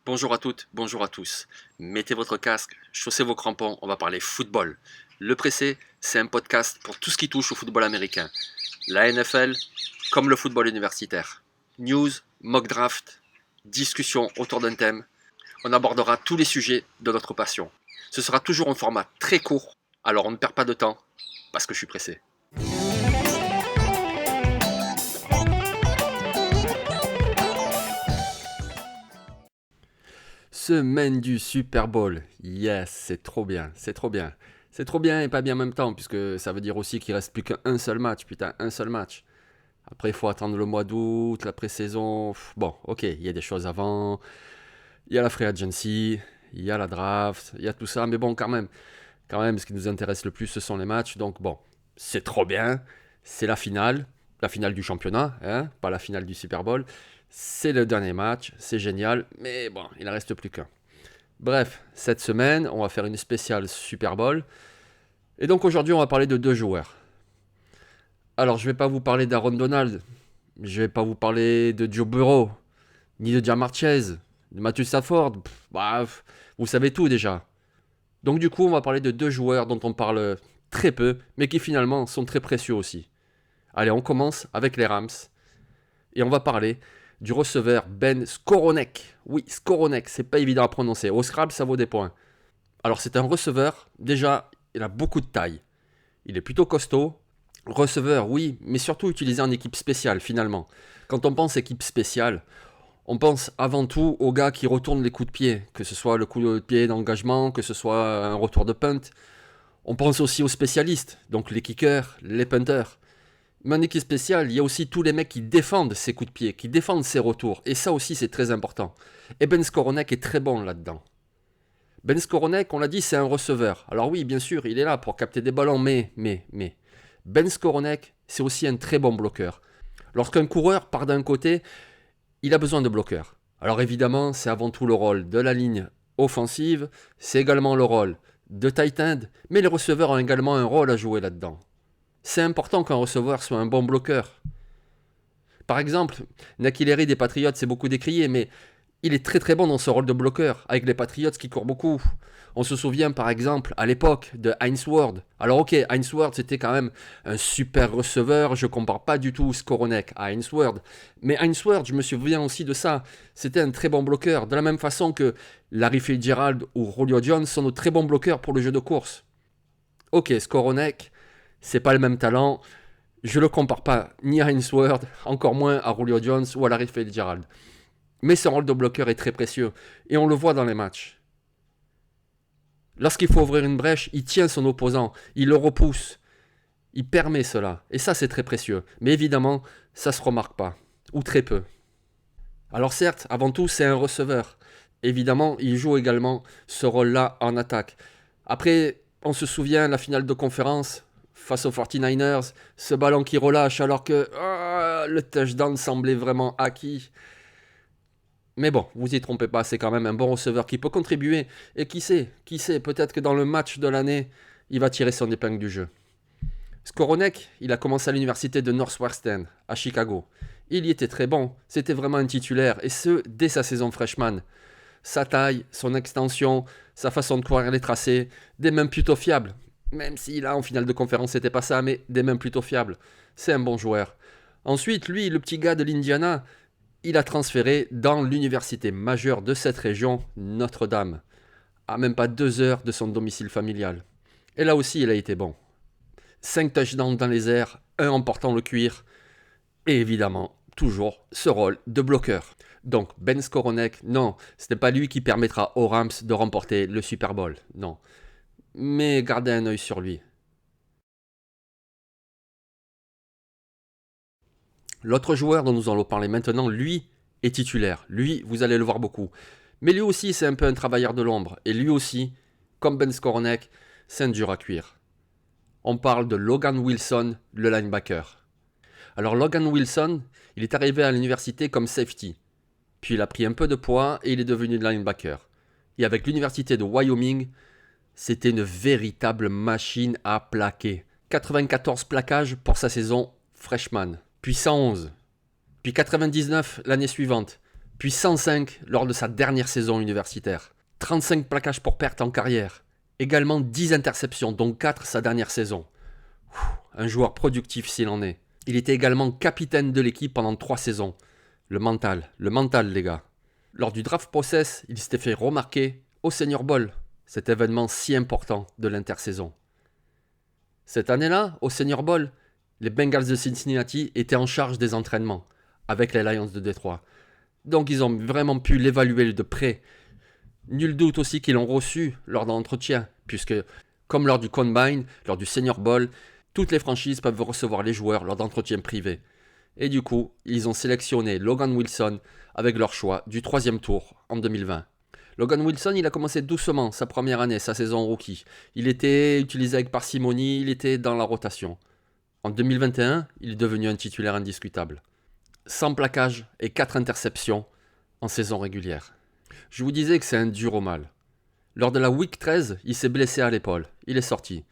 Bonjour à toutes, bonjour à tous. Mettez votre casque, chaussez vos crampons, on va parler football. Le Pressé, c'est un podcast pour tout ce qui touche au football américain. La NFL, comme le football universitaire. News, mock draft, discussion autour d'un thème. On abordera tous les sujets de notre passion. Ce sera toujours en format très court, alors on ne perd pas de temps, parce que je suis pressé. Semaine du Super Bowl. Yes, c'est trop bien, c'est trop bien. C'est trop bien et pas bien en même temps, puisque ça veut dire aussi qu'il reste plus qu'un seul match, putain, un seul match. Après, il faut attendre le mois d'août, la pré-saison. Bon, ok, il y a des choses avant. Il y a la free agency, il y a la draft, il y a tout ça. Mais bon, quand même, ce qui nous intéresse le plus, ce sont les matchs. Donc bon, c'est trop bien. C'est la finale du championnat, hein, pas la finale du Super Bowl. C'est le dernier match, c'est génial. Mais bon, il en reste plus qu'un. Bref, cette semaine, on va faire une spéciale Super Bowl. Et donc aujourd'hui, on va parler de deux joueurs. Alors, je ne vais pas vous parler d'Aaron Donald, je ne vais pas vous parler de Joe Burrow, ni de Jamar Chase, de Matthew Stafford. Vous savez tout déjà. Donc du coup, on va parler de deux joueurs dont on parle très peu, mais qui finalement sont très précieux aussi. Allez, on commence avec les Rams. Et on va parler du receveur Ben Skowronek. Oui, Skowronek, c'est pas évident à prononcer. Au Scrabble, ça vaut des points. Alors c'est un receveur, déjà, il a beaucoup de taille. Il est plutôt costaud. Receveur, oui, mais surtout utilisé en équipe spéciale finalement. Quand on pense équipe spéciale, on pense avant tout aux gars qui retournent les coups de pied, que ce soit le coup de pied d'engagement, que ce soit un retour de punt. On pense aussi aux spécialistes, donc les kickers, les punters. Mais en équipe spéciale, il y a aussi tous les mecs qui défendent ces coups de pied, qui défendent ces retours. Et ça aussi, c'est très important. Et Ben Skowronek est très bon là-dedans. Ben Skowronek, on l'a dit, c'est un receveur. Alors oui, bien sûr, il est là pour capter des ballons, mais. Ben Skowronek, c'est aussi un très bon bloqueur. Lorsqu'un coureur part d'un côté, il a besoin de bloqueurs. Alors évidemment, c'est avant tout le rôle de la ligne offensive, c'est également le rôle de tight end, mais les receveurs ont également un rôle à jouer là-dedans. C'est important qu'un receveur soit un bon bloqueur. Par exemple, N'Keal Harry des Patriots, c'est beaucoup décrié, mais il est très très bon dans ce rôle de bloqueur, avec les Patriots qui courent beaucoup. On se souvient par exemple à l'époque de Hines Ward. Alors ok, Hines Ward c'était quand même un super receveur, je compare pas du tout Skowronek à Hines Ward. Mais Hines Ward, je me souviens aussi de ça, c'était un très bon bloqueur, de la même façon que Larry Fitzgerald ou Julio Jones sont de très bons bloqueurs pour le jeu de course. Ok, Skowronek, c'est pas le même talent, je le compare pas ni à Hines Ward, encore moins à Julio Jones ou à Larry Fitzgerald. Mais son rôle de bloqueur est très précieux, et on le voit dans les matchs. Lorsqu'il faut ouvrir une brèche, il tient son opposant, il le repousse, il permet cela, et ça c'est très précieux. Mais évidemment, ça se remarque pas, ou très peu. Alors certes, avant tout, c'est un receveur. Évidemment, il joue également ce rôle-là en attaque. Après, on se souvient la finale de conférence face aux 49ers, ce ballon qui relâche alors que le touchdown semblait vraiment acquis. Mais bon, vous y trompez pas, c'est quand même un bon receveur qui peut contribuer. Et qui sait, peut-être que dans le match de l'année, il va tirer son épingle du jeu. Skowronek, il a commencé à l'université de Northwestern, à Chicago. Il y était très bon, c'était vraiment un titulaire, et ce, dès sa saison freshman. Sa taille, son extension, sa façon de courir les tracés, des mains plutôt fiables. Même si là, en finale de conférence, c'était pas ça, mais des mains plutôt fiables. C'est un bon joueur. Ensuite, lui, le petit gars de l'Indiana, il a transféré dans l'université majeure de cette région, Notre-Dame, à même pas 2 heures de son domicile familial. Et là aussi, il a été bon. 5 touchdowns dans les airs, un en portant le cuir, et évidemment, toujours ce rôle de bloqueur. Donc, Ben Skowronek, non, ce n'est pas lui qui permettra aux Rams de remporter le Super Bowl, non. Mais gardez un œil sur lui. L'autre joueur dont nous allons parler maintenant, lui, est titulaire. Lui, vous allez le voir beaucoup. Mais lui aussi, c'est un peu un travailleur de l'ombre. Et lui aussi, comme Ben Skowronek, c'est un dur à cuire. On parle de Logan Wilson, le linebacker. Alors Logan Wilson, il est arrivé à l'université comme safety. Puis il a pris un peu de poids et il est devenu linebacker. Et avec l'université de Wyoming, c'était une véritable machine à plaquer. 94 plaquages pour sa saison freshman. Puis 111. Puis 99 l'année suivante. puis 105 lors de sa dernière saison universitaire. 35 plaquages pour perte en carrière. Également 10 interceptions, dont 4 sa dernière saison. Un joueur productif s'il en est. Il était également capitaine de l'équipe pendant 3 saisons. Le mental les gars. Lors du draft process, il s'était fait remarquer au Senior Bowl, cet événement si important de l'intersaison. Cette année-là, au Senior Bowl, les Bengals de Cincinnati étaient en charge des entraînements avec les Lions de Détroit. Donc ils ont vraiment pu l'évaluer de près. Nul doute aussi qu'ils l'ont reçu lors d'un entretien, puisque, comme lors du Combine, lors du Senior Bowl, toutes les franchises peuvent recevoir les joueurs lors d'entretiens privés. Et du coup, ils ont sélectionné Logan Wilson avec leur choix du 3e tour en 2020. Logan Wilson, il a commencé doucement sa première année, sa saison rookie. Il était utilisé avec parcimonie, il était dans la rotation. En 2021, il est devenu un titulaire indiscutable. 100 plaquages et 4 interceptions en saison régulière. Je vous disais que c'est un dur au mal. Lors de la Week 13, il s'est blessé à l'épaule. Il est sorti.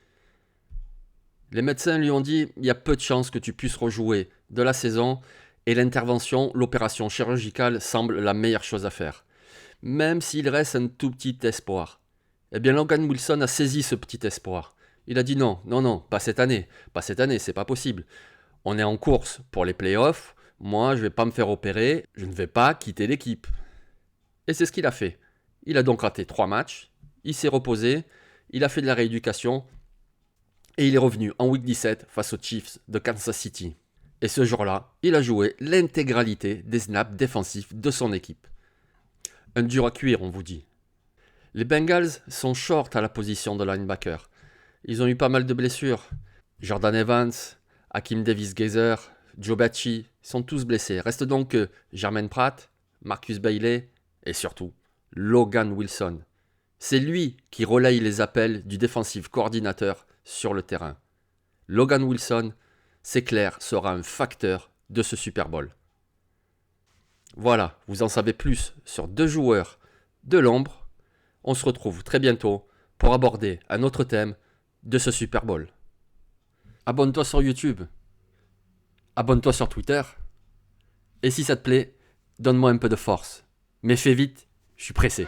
Les médecins lui ont dit il y a peu de chances que tu puisses rejouer de la saison et l'intervention, l'opération chirurgicale semble la meilleure chose à faire. Même s'il reste un tout petit espoir. Eh bien Logan Wilson a saisi ce petit espoir. Il a dit non, pas cette année, c'est pas possible. On est en course pour les playoffs, moi je vais pas me faire opérer, je ne vais pas quitter l'équipe. Et c'est ce qu'il a fait. Il a donc raté 3 matchs, il s'est reposé, il a fait de la rééducation, et il est revenu en Week 17 face aux Chiefs de Kansas City. Et ce jour-là, il a joué l'intégralité des snaps défensifs de son équipe. Un dur à cuire, on vous dit. Les Bengals sont short à la position de linebacker. Ils ont eu pas mal de blessures. Jordan Evans, Hakeem Davis-Gaither, Joe Bacci sont tous blessés. Reste donc que Jermaine Pratt, Marcus Bailey et surtout Logan Wilson. C'est lui qui relaye les appels du defensive coordinateur sur le terrain. Logan Wilson, c'est clair, sera un facteur de ce Super Bowl. Voilà, vous en savez plus sur 2 joueurs de l'ombre. On se retrouve très bientôt pour aborder un autre thème de ce Super Bowl. Abonne-toi sur YouTube. Abonne-toi sur Twitter. Et si ça te plaît, donne-moi un peu de force. Mais fais vite, je suis pressé.